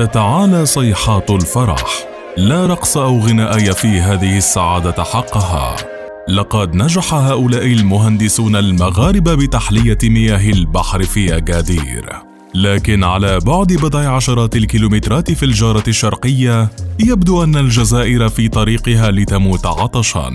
تتعالى صيحات الفرح، لا رقص أو غناء يفي هذه السعادة حقها. لقد نجح هؤلاء المهندسون المغاربة بتحلية مياه البحر في أكادير، لكن على بعد بضع عشرات الكيلومترات في الجارة الشرقية يبدو أن الجزائر في طريقها لتموت عطشاً،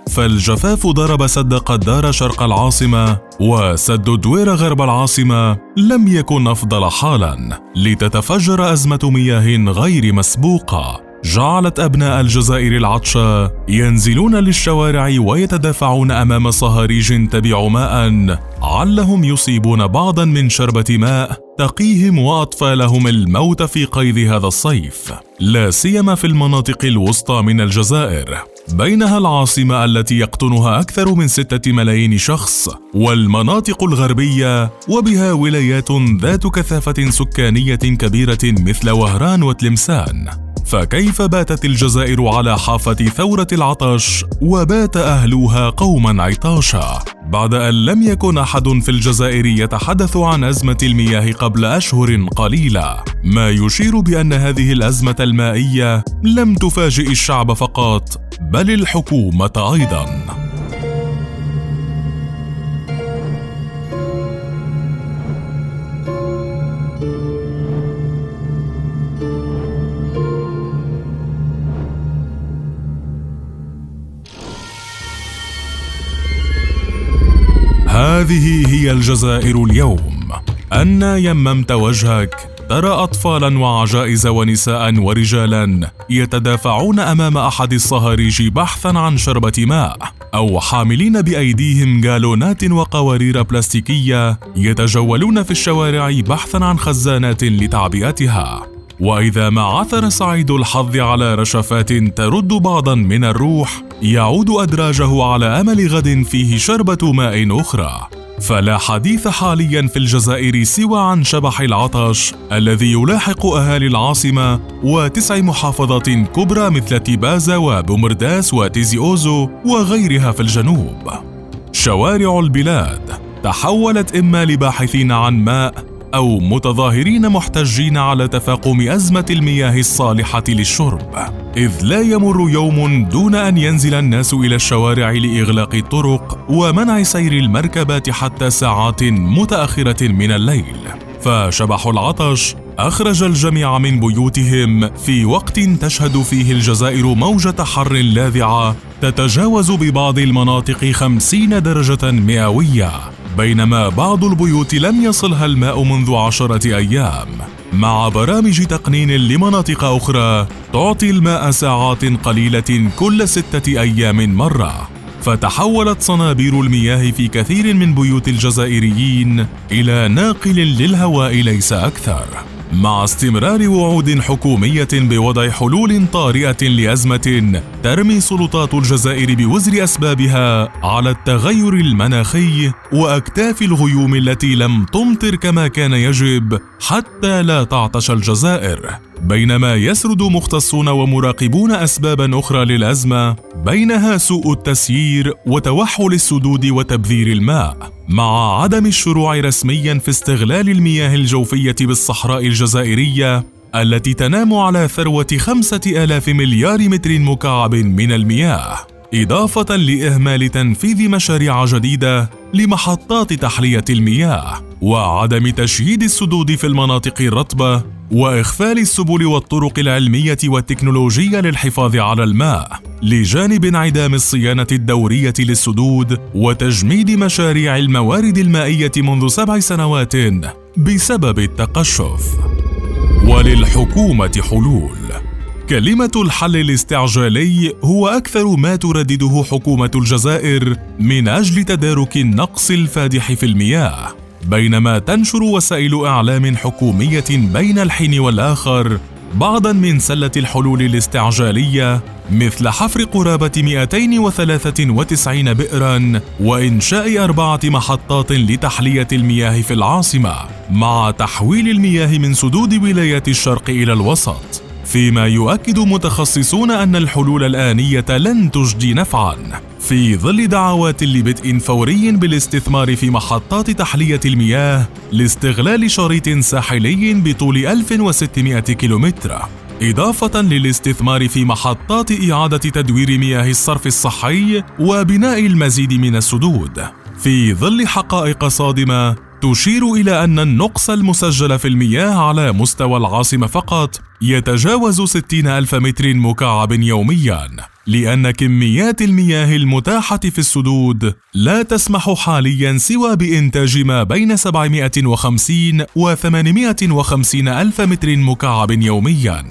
فالجفاف ضرب سد قدار شرق العاصمة، وسد دويرة غرب العاصمة لم يكن أفضل حالاً، لتتفجر أزمة مياه غير مسبوقة جعلت أبناء الجزائر العطشى ينزلون للشوارع ويتدافعون أمام صهاريج تبيع ماء علهم يصيبون بعضاً من شربة ماء تقيهم وأطفالهم الموت في قيد هذا الصيف، لا سيما في المناطق الوسطى من الجزائر، بينها العاصمة التي يقطنها أكثر من 6 ملايين شخص، والمناطق الغربية وبها ولايات ذات كثافة سكانية كبيرة مثل وهران وتلمسان. فكيف باتت الجزائر على حافة ثورة العطش وبات أهلها قوما عطاشا بعد أن لم يكن أحد في الجزائر يتحدث عن أزمة المياه قبل أشهر قليلة، ما يشير بأن هذه الأزمة المائية لم تفاجئ الشعب فقط بل الحكومة أيضا. هذه هي الجزائر اليوم. أنا يممت وجهك ترى أطفالا وعجائز ونساء ورجالا يتدافعون أمام أحد الصهاريج بحثا عن شربة ماء، أو حاملين بأيديهم جالونات وقوارير بلاستيكية يتجولون في الشوارع بحثا عن خزانات لتعبئتها. وإذا ما عثر سعيد الحظ على رشفات ترد بعضا من الروح يعود أدراجه على أمل غد فيه شربة ماء أخرى. فلا حديث حاليا في الجزائر سوى عن شبح العطش الذي يلاحق أهالي العاصمة و9 محافظات كبرى مثل تيبازا وبومرداس وتيزي أوزو وغيرها في الجنوب. شوارع البلاد تحولت إما لباحثين عن ماء أو متظاهرين محتجين على تفاقم أزمة المياه الصالحة للشرب، إذ لا يمر يوم دون أن ينزل الناس إلى الشوارع لإغلاق الطرق ومنع سير المركبات حتى ساعات متأخرة من الليل. فشبح العطش أخرج الجميع من بيوتهم في وقت تشهد فيه الجزائر موجة حر لاذعة تتجاوز ببعض المناطق 50 درجة مئوية، بينما بعض البيوت لم يصلها الماء منذ 10 أيام، مع برامج تقنين لمناطق أخرى تعطي الماء ساعات قليلة كل 6 أيام مرة. فتحولت صنابير المياه في كثير من بيوت الجزائريين إلى ناقل للهواء ليس أكثر، مع استمرار وعود حكومية بوضع حلول طارئة لأزمة ترمي سلطات الجزائر بوزر أسبابها على التغير المناخي وأكتاف الغيوم التي لم تمطر كما كان يجب حتى لا تعطش الجزائر. بينما يسرد مختصون ومراقبون أسبابا أخرى للأزمة، بينها سوء التسيير وتوحل السدود وتبذير الماء، مع عدم الشروع رسميا في استغلال المياه الجوفية بالصحراء الجزائرية التي تنام على ثروة 5000 مليار متر مكعب من المياه، إضافة لإهمال تنفيذ مشاريع جديدة لمحطات تحلية المياه، وعدم تشييد السدود في المناطق الرطبة، وإخفال السبل والطرق العلمية والتكنولوجية للحفاظ على الماء، لجانب انعدام الصيانة الدورية للسدود وتجميد مشاريع الموارد المائية منذ 7 سنوات بسبب التقشف. وللحكومة حلول. كلمة الحل الاستعجالي هو أكثر ما تردده حكومة الجزائر من أجل تدارك النقص الفادح في المياه، بينما تنشر وسائل إعلام حكومية بين الحين والآخر بعضا من سلة الحلول الاستعجالية، مثل حفر قرابة 293 بئرا وإنشاء 4 محطات لتحلية المياه في العاصمة، مع تحويل المياه من سدود ولايات الشرق إلى الوسط. فيما يؤكد متخصصون أن الحلول الآنية لن تجدي نفعاً، في ظل دعوات لبدء فوري بالاستثمار في محطات تحلية المياه لاستغلال شريط ساحلي بطول 1600 كيلومتر، إضافة للاستثمار في محطات إعادة تدوير مياه الصرف الصحي وبناء المزيد من السدود، في ظل حقائق صادمة تشير إلى أن النقص المسجل في المياه على مستوى العاصمة فقط يتجاوز 60,000 متر مكعب يومياً، لأن كميات المياه المتاحة في السدود لا تسمح حالياً سوى بإنتاج ما بين 750 و 850 ألف متر مكعب يومياً،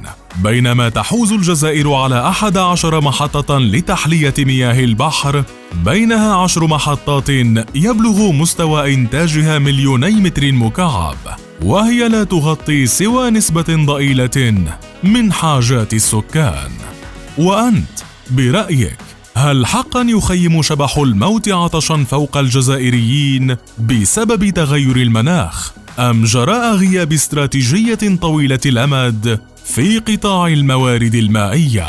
بينما تحوز الجزائر على 11 محطة لتحلية مياه البحر، بينها 10 محطات يبلغ مستوى إنتاجها 2,000,000 متر مكعب، وهي لا تغطي سوى نسبة ضئيلة من حاجات السكان. وأنت برأيك، هل حقا يخيم شبح الموت عطشا فوق الجزائريين بسبب تغير المناخ، أم جراء غياب استراتيجية طويلة الأمد في قطاع الموارد المائية؟